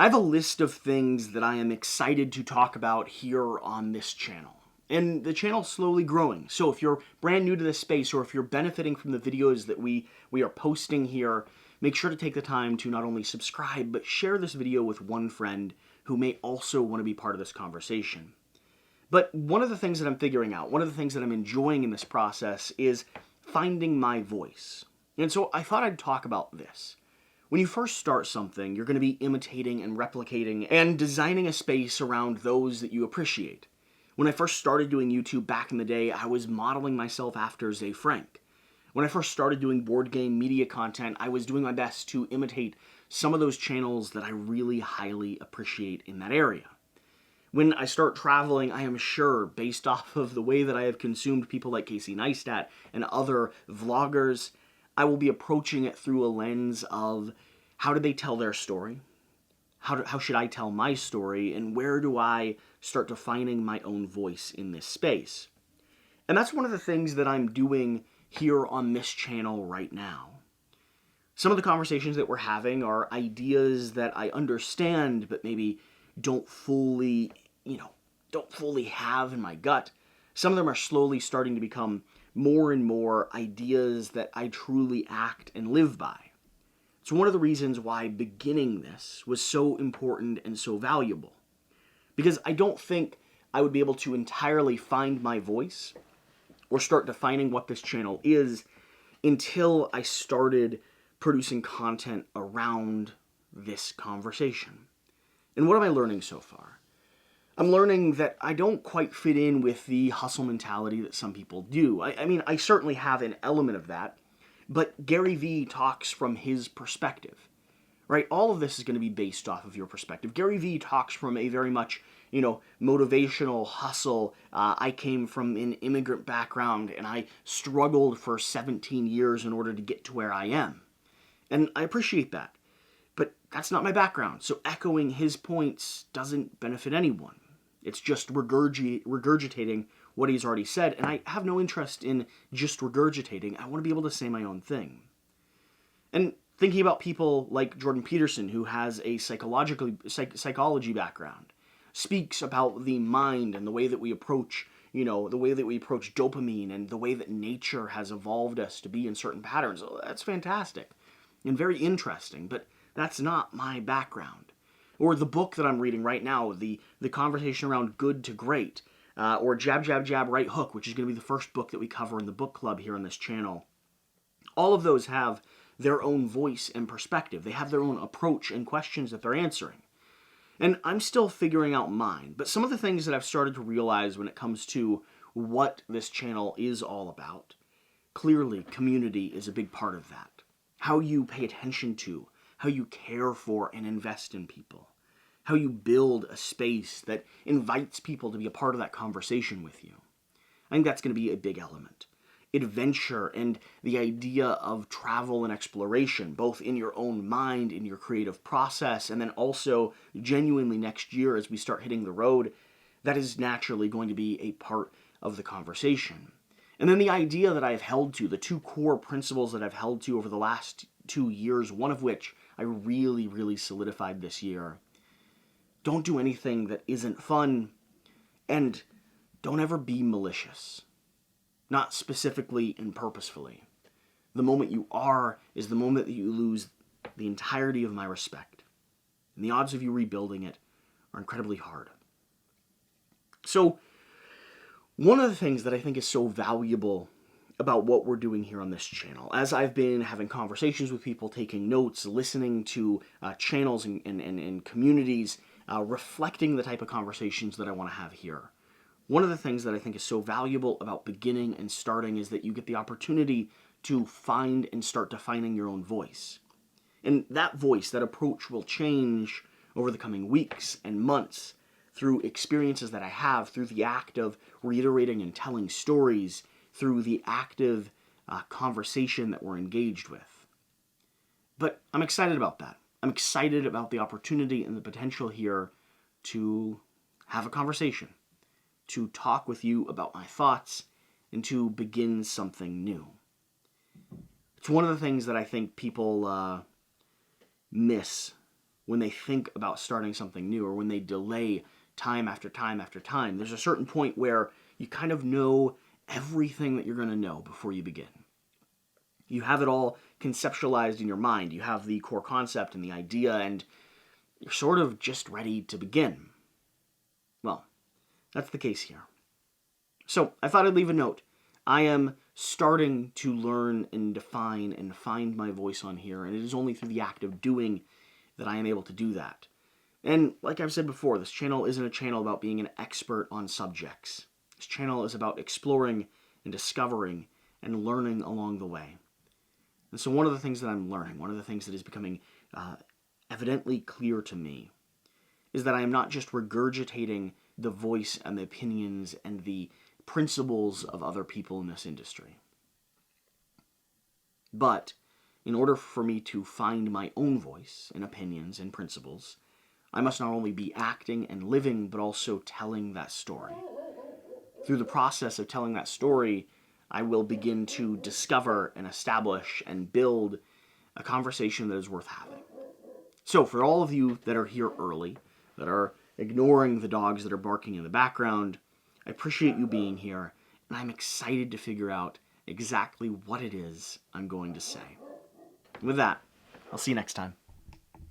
I have a list of things that I am excited to talk about here on this channel. And the channel's slowly growing. So if you're brand new to this space, or if you're benefiting from the videos that we are posting here, make sure to take the time to not only subscribe, but share this video with one friend who may also want to be part of this conversation. But one of the things that I'm figuring out, one of the things that I'm enjoying in this process is finding my voice. And so I thought I'd talk about this. When you first start something, you're going to be imitating and replicating and designing a space around those that you appreciate. When I first started doing YouTube back in the day, I was modeling myself after Ze Frank. When I first started doing board game media content, I was doing my best to imitate some of those channels that I really highly appreciate in that area. When I start traveling, I am sure, based off of the way that I have consumed people like Casey Neistat and other vloggers, I will be approaching it through a lens of how do they tell their story? How should I tell my story? And where do I start defining my own voice in this space? And that's one of the things that I'm doing here on this channel right now. Some of the conversations that we're having are ideas that I understand, but maybe don't fully have in my gut. Some of them are slowly starting to become more and more ideas that I truly act and live by. It's one of the reasons why beginning this was so important and so valuable. Because I don't think I would be able to entirely find my voice or start defining what this channel is until I started producing content around this conversation. And what am I learning so far? I'm learning that I don't quite fit in with the hustle mentality that some people do. I mean, I certainly have an element of that, but Gary Vee talks from his perspective, right? All of this is going to be based off of your perspective. Gary Vee talks from a very much, motivational hustle. I came from an immigrant background and I struggled for 17 years in order to get to where I am. And I appreciate that. But that's not my background, so echoing his points doesn't benefit anyone. It's just regurgitating what he's already said, and I have no interest in just regurgitating. I want to be able to say my own thing. And thinking about people like Jordan Peterson, who has a psychology background, speaks about the mind and the way that we approach, dopamine and the way that nature has evolved us to be in certain patterns. Oh, that's fantastic and very interesting, but that's not my background. Or the book that I'm reading right now, the conversation around good to great, or Jab, Jab, Jab, Right Hook, which is going to be the first book that we cover in the book club here on this channel. All of those have their own voice and perspective. They have their own approach and questions that they're answering. And I'm still figuring out mine, but some of the things that I've started to realize when it comes to what this channel is all about, clearly community is a big part of that. How you pay attention to, how you care for and invest in people, how you build a space that invites people to be a part of that conversation with you. I think that's going to be a big element. Adventure and the idea of travel and exploration, both in your own mind, in your creative process, and then also genuinely next year as we start hitting the road, that is naturally going to be a part of the conversation. And then the idea that I've held to, the two core principles that I've held to over the last 2 years, one of which I really, really solidified this year. Don't do anything that isn't fun, and don't ever be malicious. Not specifically and purposefully. The moment you are is the moment that you lose the entirety of my respect. And the odds of you rebuilding it are incredibly hard. So, one of the things that I think is so valuable about what we're doing here on this channel, as I've been having conversations with people, taking notes, listening to channels and communities, reflecting the type of conversations that I want to have here. One of the things that I think is so valuable about beginning and starting is that you get the opportunity to find and start defining your own voice. And that voice, that approach will change over the coming weeks and months through experiences that I have, through the act of reiterating and telling stories, through the active conversation that we're engaged with. But I'm excited about that. I'm excited about the opportunity and the potential here to have a conversation, to talk with you about my thoughts, and to begin something new. It's one of the things that I think people miss when they think about starting something new, or when they delay time after time after time. There's a certain point where you kind of know everything that you're going to know before you begin. You have it all conceptualized in your mind. You have the core concept and the idea, and you're sort of just ready to begin. Well, that's the case here. So I thought I'd leave a note. I am starting to learn and define and find my voice on here, and it is only through the act of doing that I am able to do that. And like I've said before, this channel isn't a channel about being an expert on subjects. This channel is about exploring and discovering and learning along the way. And so one of the things that I'm learning, one of the things that is becoming evidently clear to me, is that I am not just regurgitating the voice and the opinions and the principles of other people in this industry. But in order for me to find my own voice and opinions and principles, I must not only be acting and living, but also telling that story. Through the process of telling that story, I will begin to discover and establish and build a conversation that is worth having. So for all of you that are here early, that are ignoring the dogs that are barking in the background, I appreciate you being here, and I'm excited to figure out exactly what it is I'm going to say. And with that, I'll see you next time.